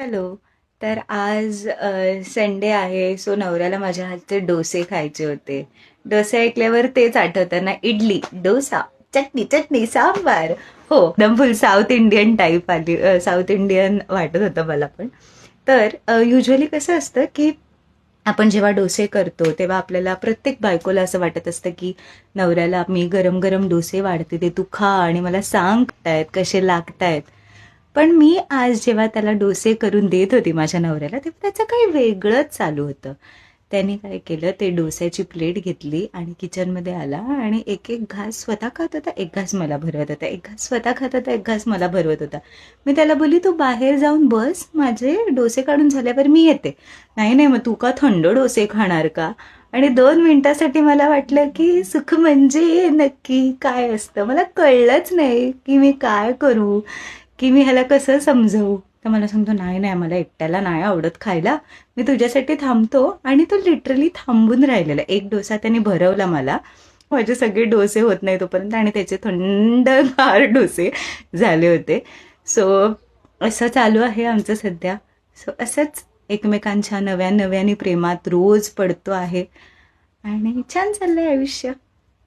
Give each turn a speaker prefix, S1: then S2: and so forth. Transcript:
S1: Hello. तर आज Sunday आहे, सो नवऱ्याला माझ्या हातचे डोसे खायचे होते. डोसे ऐकल्यावर तेच आठवतं ना, इडली, डोसा, चटणी चटणी, सांबार. हो, एकदम फुल साऊथ इंडियन टाईप आली, साऊथ इंडियन वाटत होतं मला पण. तर युजली कसं असतं की आपण जेव्हा डोसे करतो तेव्हा आपल्याला प्रत्येक बायकोला असं वाटत असतं की नवऱ्याला मी गरम गरम डोसे वाढते ते तू खा आणि मला सांग कसे लागतायत. पण मी आज जेव्हा त्याला डोसे करून देत होती माझ्या नवऱ्याला तेव्हा त्याचं काही वेगळंच चालू होतं. त्याने काय केलं, ते डोस्याची प्लेट घेतली आणि किचनमध्ये आला आणि एक एक घास स्वतः खात होता, एक घास मला भरवत होता, एक घास स्वतः खात होता, एक घास मला भरवत होता. मी त्याला बोलली, तू बाहेर जाऊन बस, माझे डोसे काढून झाल्यावर मी येते. नाही नाही, मग तू का थंड डोसे खाणार का? आणि 2 मिनिटासाठी मला वाटलं की सुख म्हणजे नक्की काय असतं. मला कळलंच नाही की मी काय करू, की मी ह्याला कसं समजवू. तर मला सांगतो, नाही नाही, मला एकट्याला नाही आवडत खायला, मी तुझ्यासाठी थांबतो. आणि तो लिटरली थांबून राहिलेला. एक डोसा त्याने भरवला मला, माझे सगळे डोसे होत नाही तोपर्यंत, आणि त्याचे थंडगार डोसे झाले होते. सो असं चालू आहे आमचं सध्या. सो असंच एकमेकांच्या नव्या नव्याने प्रेमात रोज पडतो आहे आणि छान चाललंय आयुष्य.